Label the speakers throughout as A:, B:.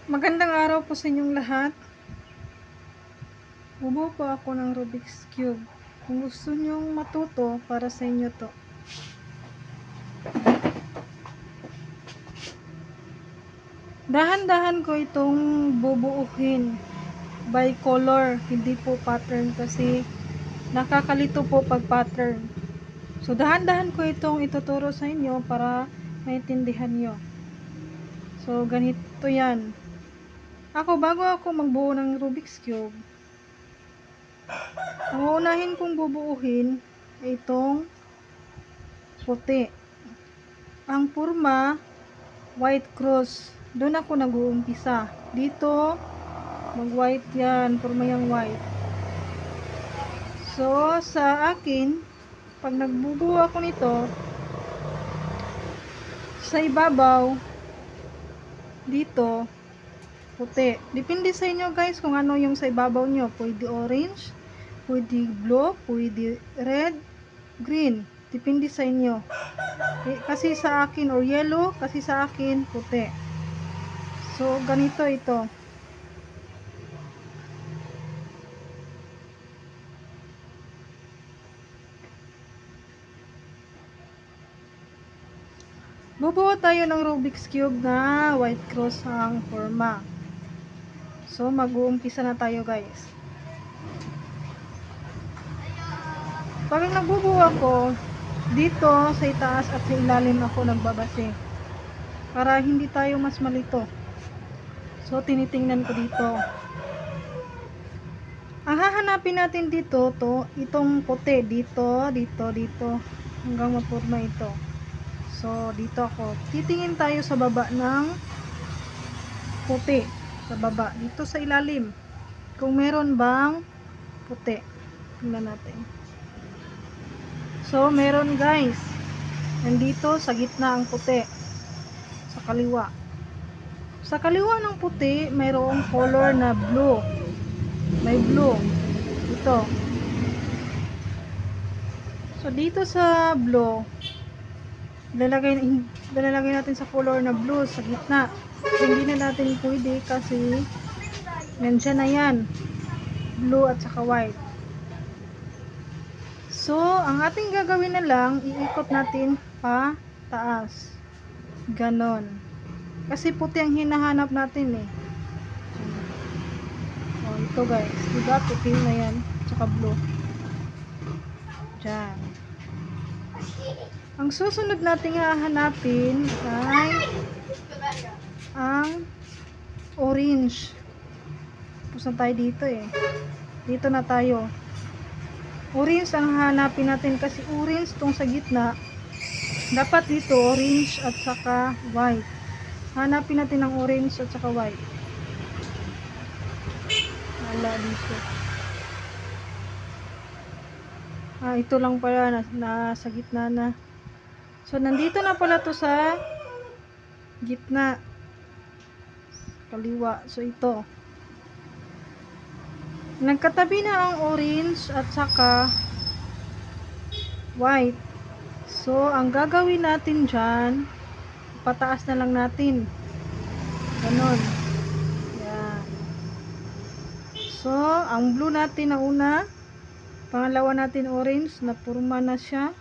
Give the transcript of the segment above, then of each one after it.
A: Magandang araw po sa inyong lahat. Bumuo po ako ng Rubik's Cube. Kung gusto nyong matuto, para sa inyo to. Dahan-dahan ko itong bubuuhin by color, hindi po pattern kasi nakakalito po pag pattern. So dahan-dahan ko itong ituturo sa inyo para maintindihan nyo. So ganito yan. Bago ako magbuo ng Rubik's Cube, ang uunahin kong bubuuhin ay itong puti. Ang purma, white cross. Doon ako nag-uumpisa. Dito, mag-white yan. Purma yung white. So, sa akin, pag nagbubuo ako nito, sa ibabaw, dito, puti. Depende sa inyo guys kung ano yung sa ibabaw nyo. Pwede orange, pwede blue, pwede red, green. Depende sa inyo. Kasi sa akin, or yellow, kasi sa akin, puti. So, ganito ito. Bubuo tayo ng Rubik's Cube na white cross ang forma. So, mag-uumpisa na tayo guys. Pag nagbubuo ako, dito sa itaas at sa ilalim ako nagbabase. Para hindi tayo mas malito. So, tinitingnan ko dito. Ang hahanapin natin dito, itong puti. Dito, dito, dito. Hanggang mapurma ito. So, dito ako. Titingin tayo sa baba ng puti. Sa baba. Dito sa ilalim. Kung meron bang puti. Tingnan natin. So, meron guys. Nandito sa gitna ang puti. Sa kaliwa. Sa kaliwa ng puti, mayroong color na blue. May blue. Ito. So, dito sa blue, lalagay natin sa color na blue sa gitna. Hindi na natin pwede kasi nandyan na yan. Blue at saka white. So, ang ating gagawin na lang, iikot natin pa taas. Ganon. Kasi puti ang hinahanap natin eh. O, ito guys. Diba? Puti na yan. Tsaka blue. Diyan. Ang susunod nating hahanapin ay ang orange. Tapos na tayo dito eh. Dito na tayo. Orange ang hahanapin natin kasi orange tong sa gitna. Dapat dito orange at saka white. Hanapin natin ang orange at saka white. Wala dito. Ito lang pala na sa gitna na. So, nandito na pala to sa gitna. Kaliwa. So, ito. Nagkatabi na ang orange at saka white. So, ang gagawin natin dyan, pataas na lang natin. Ganon. Yan. So, ang blue natin na una. Pangalawa natin orange. Napurma na siya.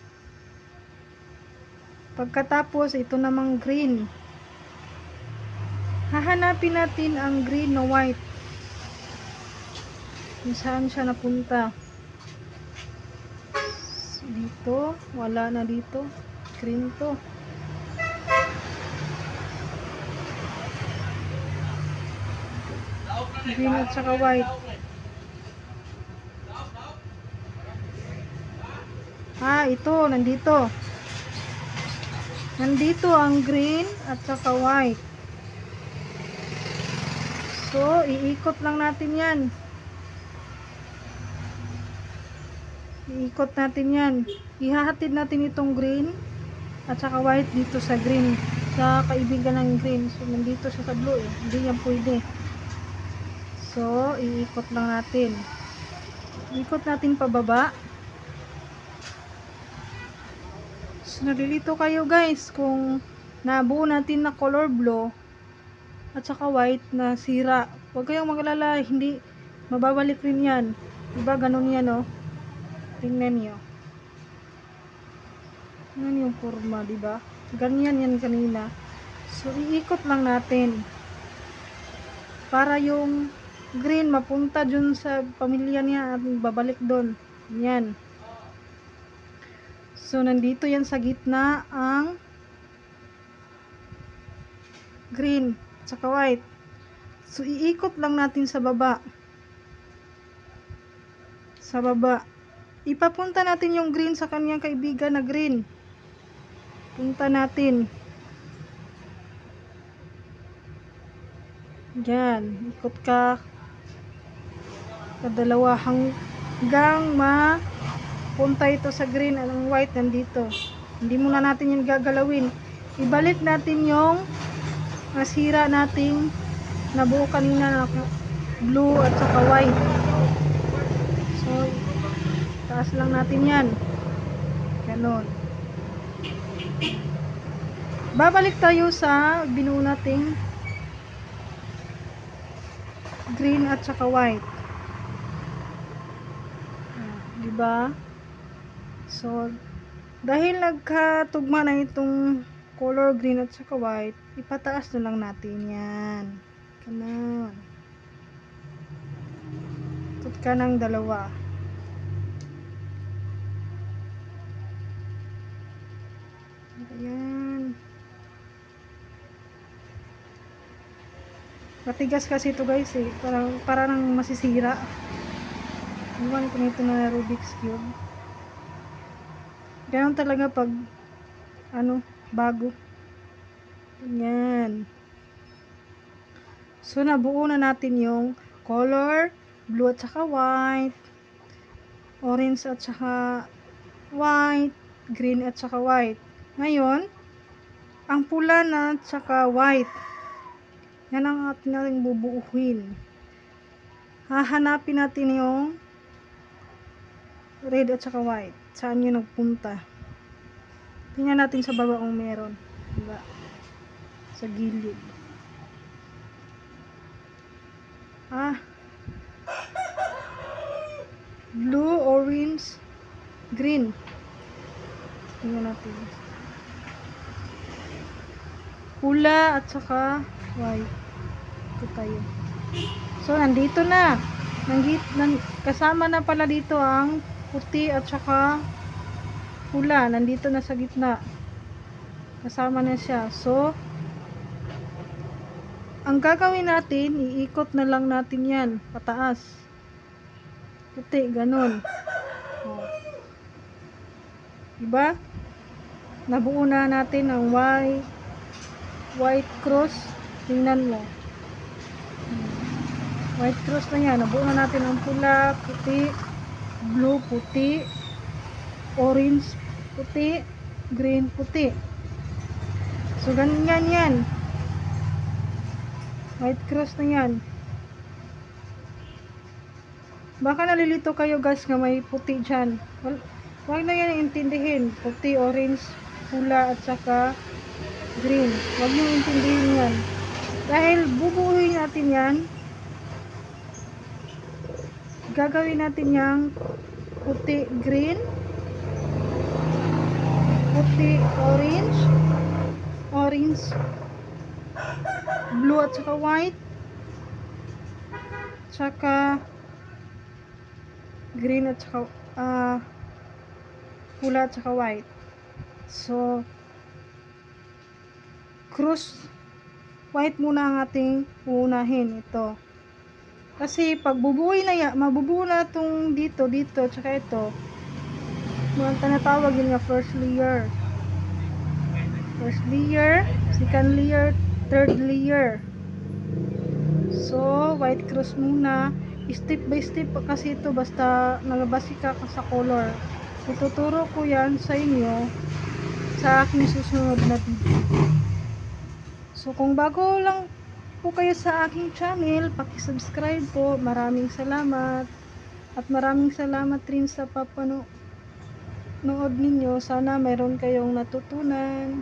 A: Pagkatapos, ito namang green. Hahanapin natin ang green na white. Saan siya napunta? Dito. Wala na dito. Green to. Green at saka white. Ito. Nandito. Nandito ang green at saka white. So, iikot lang natin yan. Iikot natin yan. Ihahatid natin itong green at saka white dito sa green. Sa kaibigan ng green. So, nandito siya sa blue eh. Hindi yan pwede. So, iikot lang natin. Iikot natin pababa. So, nalilito kayo guys kung nabuo natin na color blue at saka white na sira. Huwag kayong magalala, hindi mababalik rin yan. Diba ganun yan, oh. Tingnan nyo. Tingnan yung forma, diba? Ganyan yan kanina. So, iikot lang natin para yung green mapunta dun sa pamilya niya at babalik doon. Yan. So, nandito yan sa gitna ang green tsaka white. So, iikot lang natin sa baba. Sa baba. Ipapunta natin yung green sa kanyang kaibigan na green. Punta natin. Yan. Ikot ka. Kadalawa hanggang mapunta ito sa green at ang white nandito. Hindi muna natin yung gagalawin. Ibalik natin yung nasira nating nabuo kanina na blue at saka white. So, taas lang natin yan. Ganon. Babalik tayo sa binuo nating green at saka white. Diba? So, dahil nagkatugma na itong color green at saka white, ipataas na lang natin yan. Ganon. Ikot ka ng dalawa. Ayan. Matigas kasi ito guys eh. Parang masisira. Iwan ko nito na Rubik's Cube. Ganon talaga pag bago. Ayan. So, nabuo na natin yung color, blue at saka white, orange at saka white, green at saka white. Ngayon, ang pula na at saka white, yan ang ating nating bubuuhin. Hahanapin natin yung red at saka white. Saan yun nagpunta? Tingnan natin sa baba kung meron. Diba? Sa gilid. Blue, orange, green. Tingnan natin. Pula at saka white. Ito tayo. So, nandito na. Kasama na pala dito ang puti at saka pula. Nandito na sa gitna. Kasama na siya. So, ang gagawin natin, iikot na lang natin yan. Pataas. Puti, ganun. O. Diba? Nabuo na natin ang white cross. Tingnan mo. White cross na yan. Nabuo na natin ang pula, puti, blue, puti, orange, puti, green, puti. So, ganyan yan. White cross na yan. Baka nalilito kayo guys nga may puti dyan. Huwag na yan intindihin. Puti, orange, pula, at saka green. Huwag nyo intindihin yan. Dahil bubuuhin natin yan, gagawin natin yung puti, green, puti, orange, blue at saka white, saka green at saka pula at saka white. So, cross white muna ang ating uunahin. Ito. Kasi pag mabubuo na itong dito, tsaka ito. Mga tinatawag yun nga first layer. First layer, second layer, third layer. So, white cross muna. Step by step kasi ito basta nalabasi ka sa color. Ituturo ko yan sa inyo sa aking susunod na video. So, kung bago lang po kayo sa aking channel, paki-subscribe po. Maraming salamat. At maraming salamat rin sa papanood ninyo. Sana mayroon kayong natutunan.